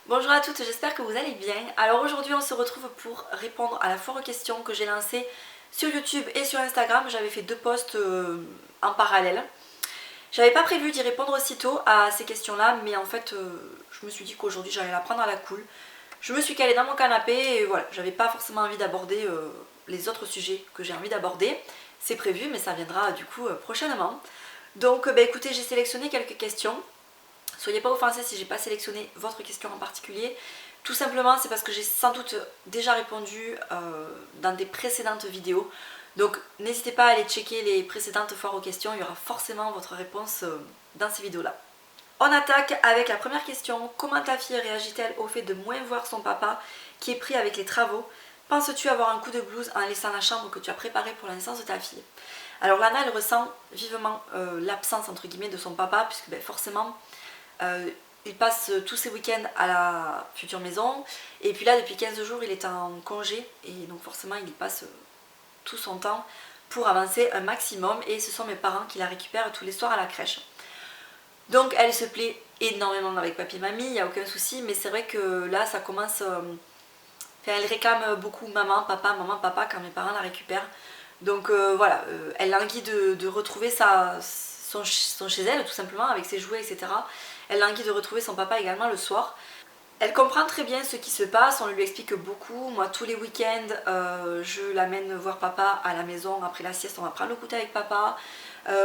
Bonjour à toutes, j'espère que vous allez bien. Alors aujourd'hui on se retrouve pour répondre à la foire aux questions que j'ai lancée sur YouTube et sur Instagram. J'avais fait deux posts en parallèle. J'avais pas prévu d'y répondre aussitôt à ces questions-là, mais en fait je me suis dit qu'aujourd'hui j'allais la prendre à la cool. Je me suis calée dans mon canapé et voilà, j'avais pas forcément envie d'aborder les autres sujets que j'ai envie d'aborder. C'est prévu, mais ça viendra du coup prochainement. Donc écoutez, j'ai sélectionné quelques questions. Soyez pas offensés si j'ai pas sélectionné votre question en particulier. Tout simplement, c'est parce que j'ai sans doute déjà répondu dans des précédentes vidéos. Donc n'hésitez pas à aller checker les précédentes foires aux questions, il y aura forcément votre réponse dans ces vidéos-là. On attaque avec la première question. Comment ta fille réagit-elle au fait de moins voir son papa qui est pris avec les travaux? Penses-tu avoir un coup de blues en laissant la chambre que tu as préparée pour la naissance de ta fille? Alors Lana, elle ressent vivement l'absence entre guillemets de son papa, puisque forcément il passe tous ses week-ends à la future maison, et puis là depuis 15 jours il est en congé, et donc forcément il y passe tout son temps pour avancer un maximum, et ce sont mes parents qui la récupèrent tous les soirs à la crèche. Donc elle se plaît énormément avec papy et mamie, il n'y a aucun souci, mais c'est vrai que là ça commence... elle réclame beaucoup maman, papa quand mes parents la récupèrent. Donc voilà, elle languit de retrouver son chez elle tout simplement avec ses jouets, etc. Elle languit de retrouver son papa également le soir. Elle comprend très bien ce qui se passe, on lui explique beaucoup. Moi, tous les week-ends, je l'amène voir papa à la maison. Après la sieste, on va prendre le goûter avec papa.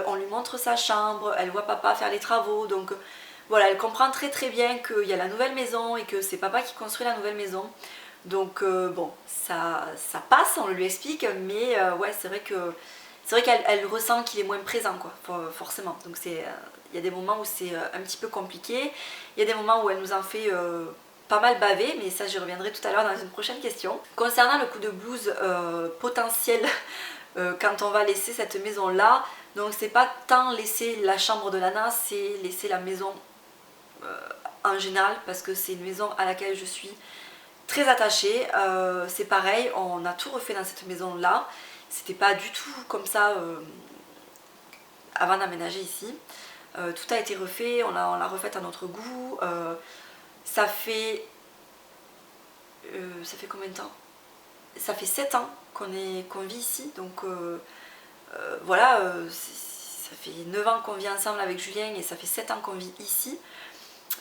On lui montre sa chambre, elle voit papa faire les travaux. Donc voilà, elle comprend très très bien qu'il y a la nouvelle maison et que c'est papa qui construit la nouvelle maison. Donc bon, ça passe, on lui explique, mais ouais, c'est vrai qu'elle ressent qu'il est moins présent, quoi, forcément. Donc il y a des moments où c'est un petit peu compliqué, il y a des moments où elle nous en fait pas mal baver, mais ça j'y reviendrai tout à l'heure dans une prochaine question. Concernant le coup de blues potentiel quand on va laisser cette maison là, donc c'est pas tant laisser la chambre de Lana, c'est laisser la maison en général, parce que c'est une maison à laquelle je suis très attachée. C'est pareil, on a tout refait dans cette maison là, c'était pas du tout comme ça avant d'aménager ici. Tout a été refait, on l'a refait à notre goût. Ça fait combien de temps? Ça fait 7 ans qu'on vit ici, donc voilà, ça fait 9 ans qu'on vit ensemble avec Julien et ça fait 7 ans qu'on vit ici.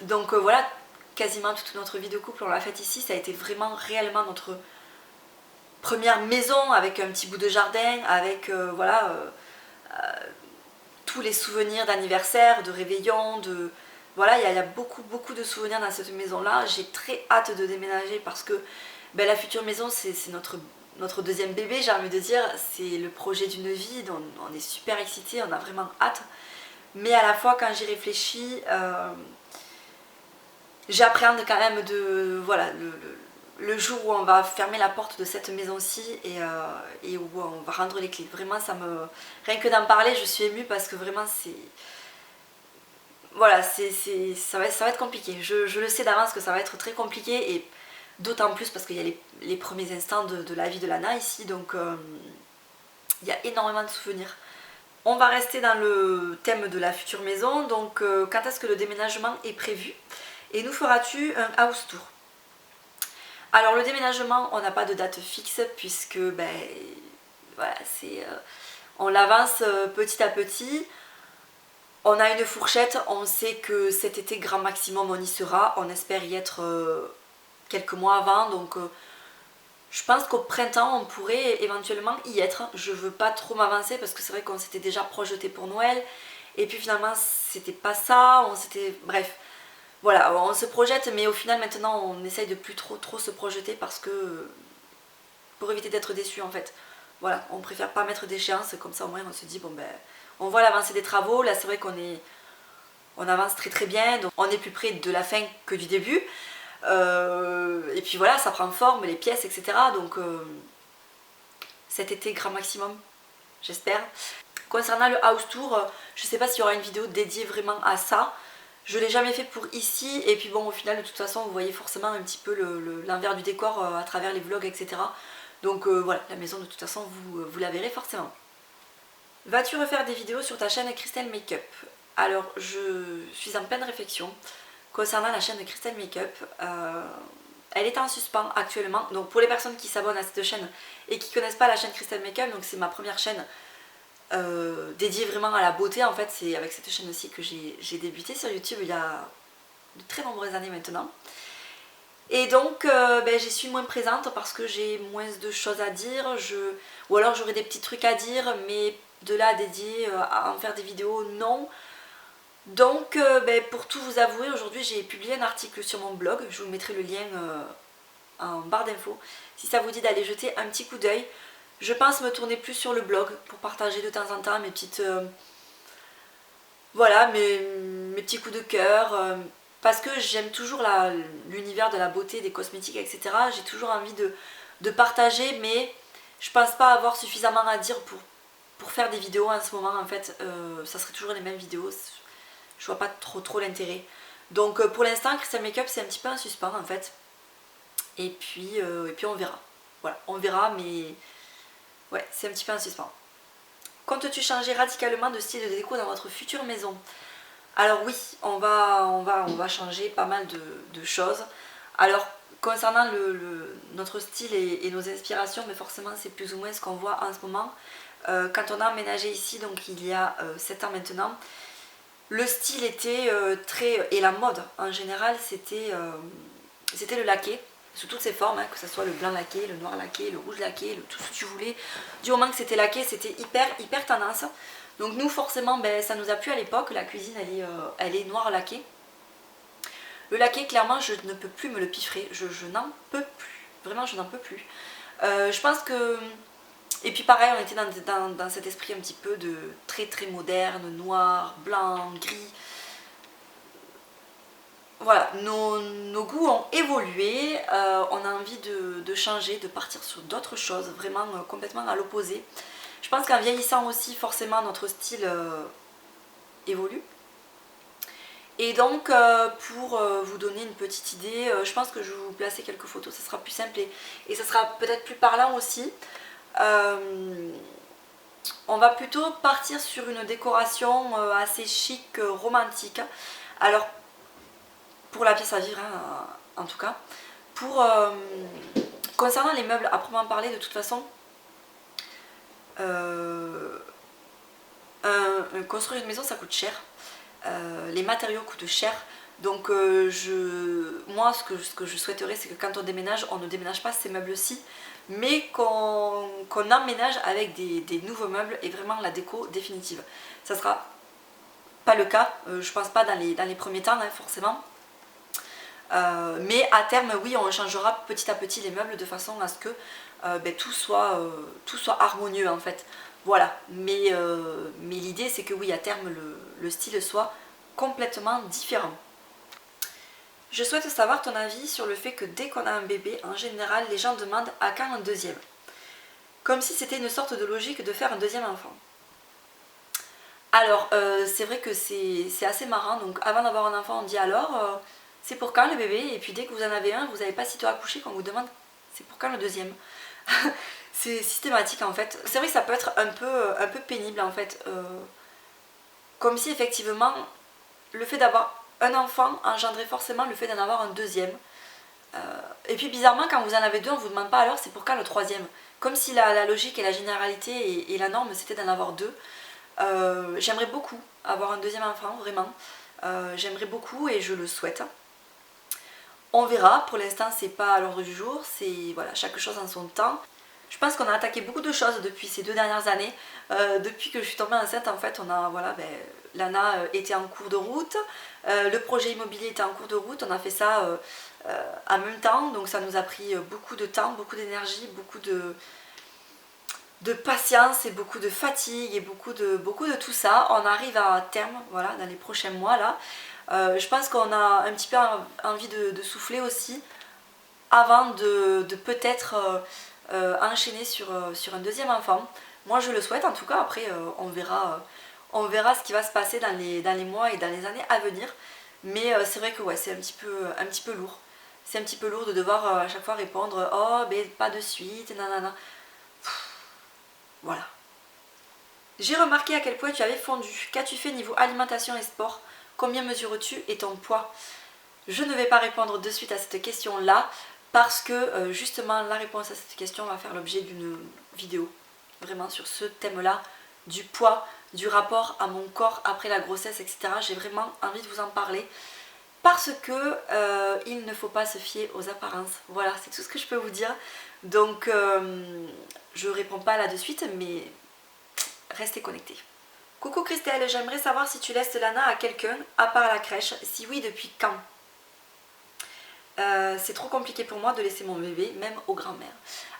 Donc voilà, quasiment toute notre vie de couple on l'a faite ici, ça a été vraiment réellement notre première maison avec un petit bout de jardin, avec voilà tous les souvenirs d'anniversaire, de réveillon, de... Voilà, il y a beaucoup de souvenirs dans cette maison-là. J'ai très hâte de déménager parce que la future maison, c'est notre deuxième bébé, j'ai envie de dire. C'est le projet d'une vie, donc on est super excités, on a vraiment hâte. Mais à la fois, quand j'y réfléchis, j'appréhende quand même de... Voilà, le jour où on va fermer la porte de cette maison-ci et où on va rendre les clés. Vraiment, ça me... Rien que d'en parler, je suis émue parce que vraiment, c'est... Voilà, ça va être compliqué. Je le sais d'avance que ça va être très compliqué, et d'autant plus parce qu'il y a les premiers instants de la vie de Lana ici, donc il y a énormément de souvenirs. On va rester dans le thème de la future maison, donc quand est-ce que le déménagement est prévu? Et nous feras-tu un house tour? Alors le déménagement, on n'a pas de date fixe puisque voilà, on l'avance petit à petit. On a une fourchette, on sait que cet été grand maximum on y sera, on espère y être quelques mois avant, donc je pense qu'au printemps on pourrait éventuellement y être. Je veux pas trop m'avancer parce que c'est vrai qu'on s'était déjà projeté pour Noël, et puis finalement c'était pas ça, bref, voilà, on se projette, mais au final maintenant on essaye de plus trop se projeter parce que pour éviter d'être déçu en fait. Voilà, on préfère pas mettre d'échéance, comme ça au moins on se dit bon on voit l'avancée des travaux. Là c'est vrai on avance très bien, donc on est plus près de la fin que du début. Et puis voilà, ça prend forme, les pièces, etc. Donc cet été grand maximum, j'espère. Concernant le house tour, je sais pas s'il y aura une vidéo dédiée vraiment à ça. Je l'ai jamais fait pour ici, et puis bon au final de toute façon vous voyez forcément un petit peu l'envers du décor à travers les vlogs, etc. Donc voilà, la maison de toute façon vous la verrez forcément. Vas-tu refaire des vidéos sur ta chaîne Christelle Makeup? Alors je suis en pleine réflexion. concernant la chaîne de Crystal Makeup. Elle est en suspens actuellement, donc pour les personnes qui s'abonnent à cette chaîne et qui ne connaissent pas la chaîne Crystal Makeup, donc c'est ma première chaîne dédiée vraiment à la beauté. En fait, c'est avec cette chaîne aussi que j'ai débuté sur YouTube il y a de très nombreuses années maintenant. Et donc j'y suis moins présente parce que j'ai moins de choses à dire, ou alors j'aurais des petits trucs à dire, mais de là à dédier à en faire des vidéos, non. Donc pour tout vous avouer, aujourd'hui j'ai publié un article sur mon blog, je vous mettrai le lien en barre d'infos, si ça vous dit d'aller jeter un petit coup d'œil. Je pense me tourner plus sur le blog pour partager de temps en temps mes petites... voilà, mes petits coups de cœur, parce que j'aime toujours l'univers de la beauté, des cosmétiques, etc. J'ai toujours envie de partager, mais je pense pas avoir suffisamment à dire pour faire des vidéos en ce moment. En fait, ça serait toujours les mêmes vidéos. Je vois pas trop l'intérêt. Donc pour l'instant, Crystal Makeup c'est un petit peu en suspens en fait. Et puis on verra. Voilà, on verra, mais ouais, c'est un petit peu en suspens. Comptes-tu changer radicalement de style de déco dans votre future maison? Alors oui, on va changer pas mal de choses. Alors concernant notre style et nos inspirations, mais forcément c'est plus ou moins ce qu'on voit en ce moment. Quand on a emménagé ici, donc il y a 7 ans maintenant, le style était très... et la mode en général c'était le laqué, sous toutes ses formes, hein, que ce soit le blanc laqué, le noir laqué, le rouge laqué, tout ce que tu voulais. Du moment que c'était laqué, c'était hyper tendance. Donc nous forcément ça nous a plu à l'époque, la cuisine elle est noire laquée. Le laqué clairement je ne peux plus me le piffrer, je n'en peux plus, vraiment je n'en peux plus. Je pense que... Et puis pareil, on était dans cet esprit un petit peu de très moderne, noir, blanc, gris. Voilà, nos goûts ont évolué, on a envie de changer, de partir sur d'autres choses, vraiment complètement à l'opposé. Je pense qu'en vieillissant aussi, forcément, notre style évolue. Et donc, pour vous donner une petite idée, je pense que je vais vous placer quelques photos, ça sera plus simple et ça sera peut-être plus parlant aussi. On va plutôt partir sur une décoration assez chic, romantique. Alors, pour la pièce à vivre, hein, en tout cas. Concernant les meubles, à proprement parler, de toute façon, construire une maison, ça coûte cher. Les matériaux coûtent cher. Donc moi ce que je souhaiterais c'est que quand on déménage, on ne déménage pas ces meubles-ci, mais qu'on emménage avec des nouveaux meubles et vraiment la déco définitive. Ça sera pas le cas, je pense pas dans les premiers temps hein, forcément. Mais à terme oui on changera petit à petit les meubles de façon à ce que tout soit harmonieux en fait. Voilà, mais l'idée c'est que oui à terme le style soit complètement différent. Je souhaite savoir ton avis sur le fait que dès qu'on a un bébé, en général, les gens demandent à quand un deuxième. Comme si c'était une sorte de logique de faire un deuxième enfant. Alors, c'est vrai que c'est assez marrant. Donc, avant d'avoir un enfant, on dit alors, c'est pour quand le bébé? Et puis dès que vous en avez un, vous n'avez pas sitôt accouché qu'on vous demande c'est pour quand le deuxième. C'est systématique en fait. C'est vrai que ça peut être un peu pénible en fait. Comme si effectivement, le fait d'avoir un enfant engendrait forcément le fait d'en avoir un deuxième. Et puis bizarrement quand vous en avez deux on ne vous demande pas alors c'est pour quand le troisième. Comme si la logique et la généralité et la norme c'était d'en avoir deux. J'aimerais beaucoup avoir un deuxième enfant vraiment. J'aimerais beaucoup et je le souhaite. On verra, pour l'instant c'est pas à l'ordre du jour, c'est voilà, chaque chose en son temps. Je pense qu'on a attaqué beaucoup de choses depuis ces 2 dernières années. Depuis que je suis tombée enceinte, en fait, on a, voilà, l'ANA était en cours de route, le projet immobilier était en cours de route, on a fait ça en même temps, donc ça nous a pris beaucoup de temps, beaucoup d'énergie, beaucoup de patience et beaucoup de fatigue et beaucoup de tout ça. On arrive à terme, voilà, dans les prochains mois là. Je pense qu'on a un petit peu envie de souffler aussi avant de peut-être enchaîner sur un deuxième enfant. Moi je le souhaite en tout cas, après on verra ce qui va se passer dans les mois et dans les années à venir. Mais c'est vrai que ouais, c'est un petit peu lourd. C'est un petit peu lourd de devoir à chaque fois répondre oh mais pas de suite, nanana. Voilà. J'ai remarqué à quel point tu avais fondu. Qu'as-tu fait niveau alimentation et sport? Combien mesures-tu et ton poids? je ne vais pas répondre de suite à cette question-là parce que justement la réponse à cette question va faire l'objet d'une vidéo vraiment sur ce thème-là, du poids, du rapport à mon corps après la grossesse, etc. J'ai vraiment envie de vous en parler parce que il ne faut pas se fier aux apparences. Voilà, c'est tout ce que je peux vous dire. Donc je réponds pas là de suite, mais restez connectés. Coucou Christelle, j'aimerais savoir si tu laisses Lana à quelqu'un à part la crèche. Si oui, depuis quand? C'est trop compliqué pour moi de laisser mon bébé, même aux grands-mères.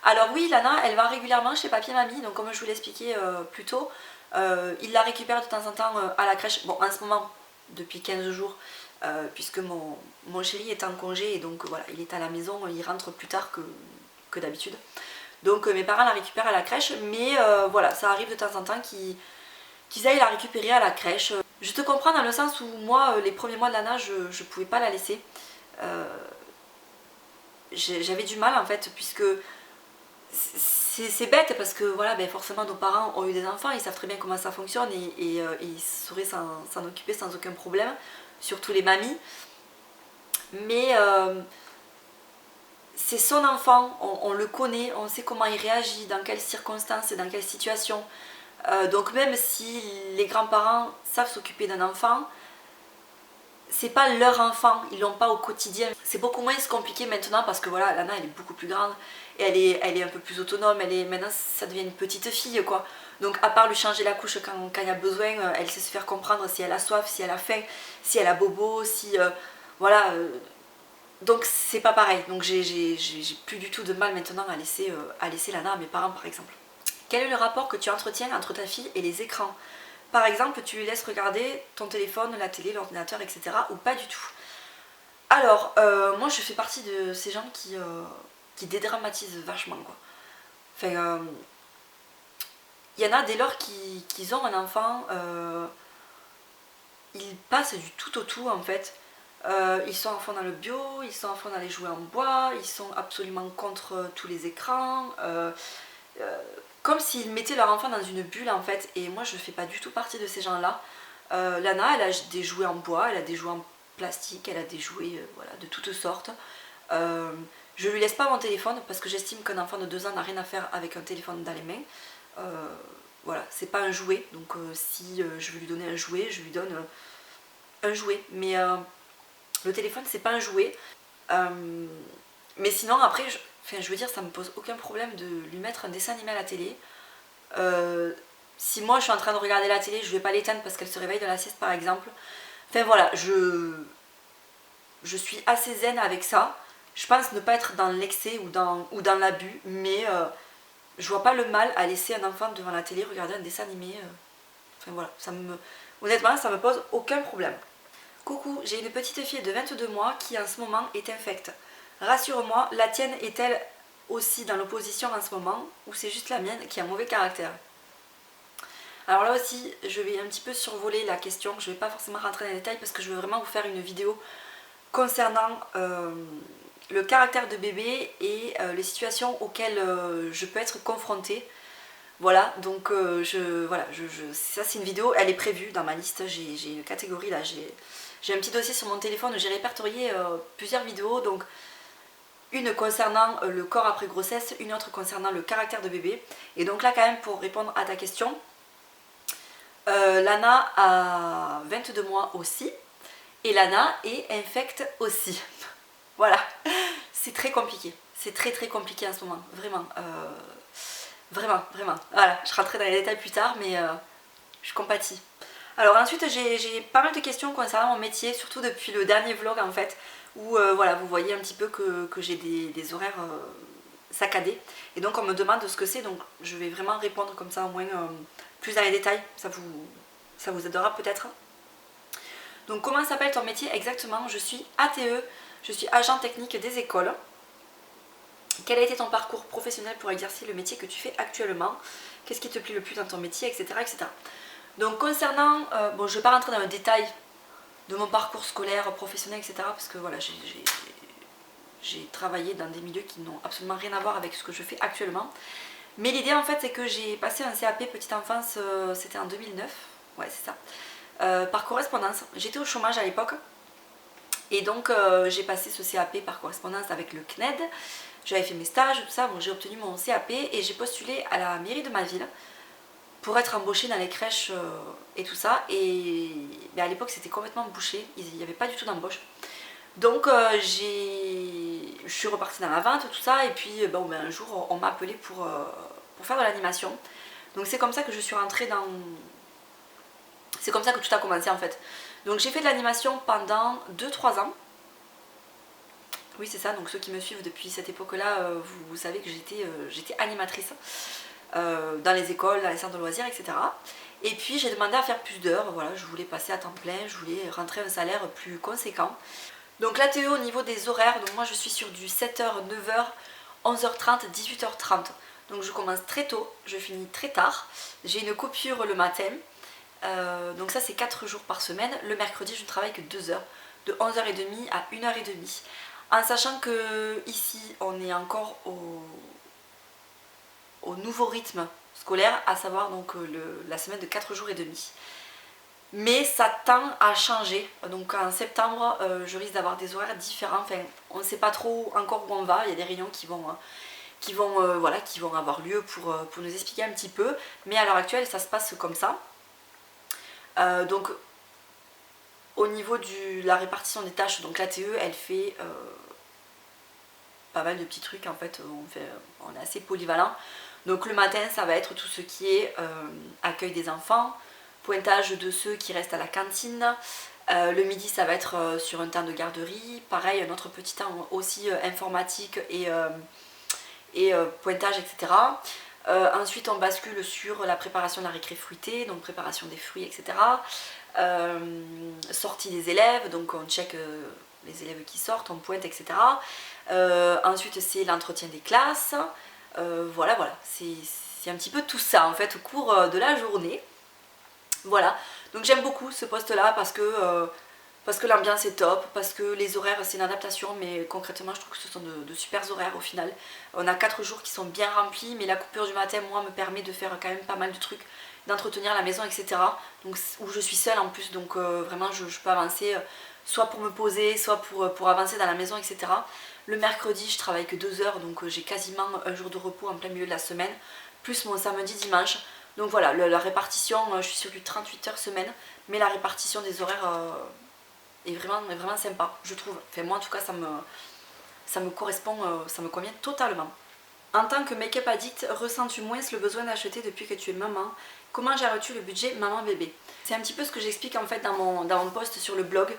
Alors oui, Lana, elle va régulièrement chez papy et mamie, donc comme je vous l'ai expliqué plus tôt, il la récupère de temps en temps à la crèche. Bon, en ce moment, depuis 15 jours, puisque mon chéri est en congé, et donc voilà, il est à la maison, il rentre plus tard que d'habitude. Donc mes parents la récupèrent à la crèche, mais voilà, ça arrive de temps en temps qu'ils aillent la récupérer à la crèche. Je te comprends dans le sens où moi, les premiers mois de Lana, je ne pouvais pas la laisser. J'avais du mal en fait, puisque c'est bête parce que voilà, ben forcément nos parents ont eu des enfants, ils savent très bien comment ça fonctionne et ils sauraient s'en occuper sans aucun problème, surtout les mamies. Mais c'est son enfant, on le connaît, on sait comment il réagit, dans quelles circonstances et dans quelles situations. Donc même si les grands-parents savent s'occuper d'un enfant, c'est pas leur enfant, ils l'ont pas au quotidien. C'est beaucoup moins compliqué maintenant parce que voilà, Lana elle est beaucoup plus grande et elle est un peu plus autonome, maintenant ça devient une petite fille quoi. Donc à part lui changer la couche quand il y a besoin, elle sait se faire comprendre si elle a soif, si elle a faim, si elle a bobo, si voilà. Donc c'est pas pareil, donc j'ai plus du tout de mal maintenant à laisser Lana à mes parents par exemple. Quel est le rapport que tu entretiens entre ta fille et les écrans? Par exemple, tu lui laisses regarder ton téléphone, la télé, l'ordinateur, etc. ou pas du tout? Alors, moi je fais partie de ces gens qui dédramatisent vachement quoi. Enfin, il y en a dès lors qu'ils ont un enfant, ils passent du tout au tout en fait. Ils sont à fond dans le bio, ils sont à fond dans les jouets en bois, ils sont absolument contre tous les écrans. Comme s'ils mettaient leur enfant dans une bulle en fait, et moi je fais pas du tout partie de ces gens là. Lana elle a des jouets en bois, elle a des jouets en plastique, elle a des jouets voilà, de toutes sortes. Je lui laisse pas mon téléphone parce que j'estime qu'un enfant de 2 ans n'a rien à faire avec un téléphone dans les mains. Voilà, c'est pas un jouet, donc si je veux lui donner un jouet, je lui donne un jouet, mais le téléphone c'est pas un jouet. Mais sinon après enfin, je veux dire, ça me pose aucun problème de lui mettre un dessin animé à la télé. Si moi je suis en train de regarder la télé, je vais pas l'éteindre parce qu'elle se réveille de la sieste par exemple. Enfin voilà, je suis assez zen avec ça. Je pense ne pas être dans l'excès ou dans l'abus, mais je vois pas le mal à laisser un enfant devant la télé regarder un dessin animé. Enfin voilà, honnêtement ça me pose aucun problème. Coucou, j'ai une petite fille de 22 mois qui en ce moment est infecte. Rassure-moi, la tienne est-elle aussi dans l'opposition en ce moment ou c'est juste la mienne qui a un mauvais caractère? Alors là aussi, je vais un petit peu survoler la question, je ne vais pas forcément rentrer dans les détails parce que je veux vraiment vous faire une vidéo concernant le caractère de bébé et les situations auxquelles je peux être confrontée. Voilà, donc ça c'est une vidéo, elle est prévue dans ma liste, j'ai une catégorie là, j'ai un petit dossier sur mon téléphone où j'ai répertorié plusieurs vidéos, donc une concernant le corps après grossesse, une autre concernant le caractère de bébé. Et donc là quand même pour répondre à ta question, Lana a 22 mois aussi et Lana est infecte aussi. Voilà, c'est très compliqué, c'est très compliqué en ce moment, vraiment. Vraiment. Voilà, je rentrerai dans les détails plus tard, mais je compatis. Alors ensuite, j'ai pas mal de questions concernant mon métier, surtout depuis le dernier vlog en fait, où voilà, vous voyez un petit peu que j'ai des horaires saccadés. Et donc on me demande ce que c'est, donc je vais vraiment répondre comme ça au moins plus dans les détails, ça vous aidera peut-être. Donc comment s'appelle ton métier exactement? Je suis ATE, je suis agent technique des écoles. Quel a été ton parcours professionnel pour exercer le métier que tu fais actuellement? Qu'est-ce qui te plaît le plus dans ton métier, etc. etc. Donc concernant, bon je ne vais pas rentrer dans le détail de mon parcours scolaire, professionnel, etc. Parce que voilà, j'ai travaillé dans des milieux qui n'ont absolument rien à voir avec ce que je fais actuellement. Mais l'idée en fait c'est que j'ai passé un CAP petite enfance, c'était en 2009, ouais c'est ça, par correspondance. J'étais au chômage à l'époque. Et donc j'ai passé ce CAP par correspondance avec le CNED, j'avais fait mes stages, tout ça, bon, j'ai obtenu mon CAP et j'ai postulé à la mairie de ma ville pour être embauchée dans les crèches et tout ça. Et à l'époque c'était complètement bouché, il n'y avait pas du tout d'embauche. Donc je suis repartie dans la vente, tout ça, et puis bon, un jour on m'a appelé pour faire de l'animation. Donc c'est comme ça que je suis rentrée dans... C'est comme ça que tout a commencé en fait. Donc j'ai fait de l'animation pendant 2-3 ans. Oui c'est ça, donc ceux qui me suivent depuis cette époque-là, vous savez que j'étais animatrice dans les écoles, dans les centres de loisirs, etc. Et puis j'ai demandé à faire plus d'heures, voilà, je voulais passer à temps plein, je voulais rentrer un salaire plus conséquent. Donc la TE au niveau des horaires, donc moi je suis sur du 7h, 9h, 11h30, 18h30. Donc je commence très tôt, je finis très tard. J'ai une coupure le matin. Donc ça c'est 4 jours par semaine. Le mercredi je ne travaille que 2 heures, de 11h30 à 1h30. En sachant que ici on est encore au nouveau rythme scolaire, à savoir donc la semaine de 4 jours et demi. Mais ça tend à changer, donc en septembre je risque d'avoir des horaires différents, enfin on ne sait pas trop encore où on va, il y a des réunions qui vont avoir lieu pour nous expliquer un petit peu, mais à l'heure actuelle ça se passe comme ça. Donc au niveau de la répartition des tâches, donc la TE elle fait pas mal de petits trucs en fait, on est assez polyvalent. Donc le matin ça va être tout ce qui est accueil des enfants, pointage de ceux qui restent à la cantine. Le midi ça va être sur un temps de garderie, pareil un autre petit temps aussi informatique et pointage, etc. Ensuite on bascule sur la préparation de la récré fruitée, donc préparation des fruits, etc. Sortie des élèves, donc on check les élèves qui sortent, on pointe, etc. Ensuite c'est l'entretien des classes. Voilà, c'est un petit peu tout ça en fait au cours de la journée. Voilà, donc j'aime beaucoup ce poste là parce que l'ambiance est top, parce que les horaires c'est une adaptation, mais concrètement je trouve que ce sont de super horaires au final. On a 4 jours qui sont bien remplis, mais la coupure du matin moi me permet de faire quand même pas mal de trucs, d'entretenir la maison, etc. Donc où je suis seule en plus, donc vraiment je peux avancer soit pour me poser, soit pour avancer dans la maison, etc. Le mercredi je travaille que 2 heures, donc j'ai quasiment un jour de repos en plein milieu de la semaine, plus mon samedi, dimanche. Donc voilà, la répartition, je suis sur du 38 heures semaine, mais la répartition des horaires est vraiment sympa, je trouve. Enfin moi en tout cas ça me correspond, ça me convient totalement. En tant que make-up addict, ressens-tu moins le besoin d'acheter depuis que tu es maman? Comment gères-tu le budget maman-bébé? C'est un petit peu ce que j'explique en fait dans mon post sur le blog,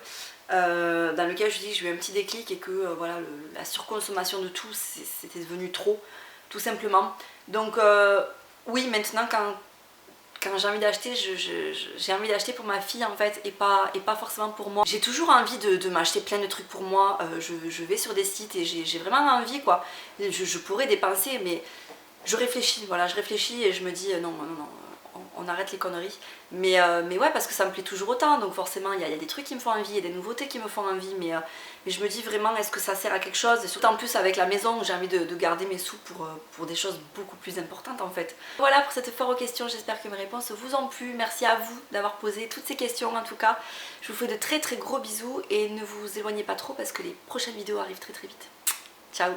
dans lequel je dis que j'ai eu un petit déclic et que voilà, la surconsommation de tout, c'était devenu trop, tout simplement. Donc oui, maintenant quand j'ai envie d'acheter, j'ai envie d'acheter pour ma fille en fait et pas forcément pour moi. J'ai toujours envie de m'acheter plein de trucs pour moi, je vais sur des sites et j'ai vraiment envie quoi. Je pourrais dépenser mais je réfléchis, voilà, je réfléchis et je me dis non, on arrête les conneries. Mais ouais, parce que ça me plaît toujours autant, donc forcément il y a des trucs qui me font envie, il y a des nouveautés qui me font envie, mais je me dis vraiment est-ce que ça sert à quelque chose, et surtout en plus avec la maison où j'ai envie de garder mes sous pour des choses beaucoup plus importantes en fait. Voilà pour cette foire aux questions, j'espère que mes réponses vous ont plu, merci à vous d'avoir posé toutes ces questions en tout cas. Je vous fais de très gros bisous et ne vous éloignez pas trop parce que les prochaines vidéos arrivent très vite. Ciao.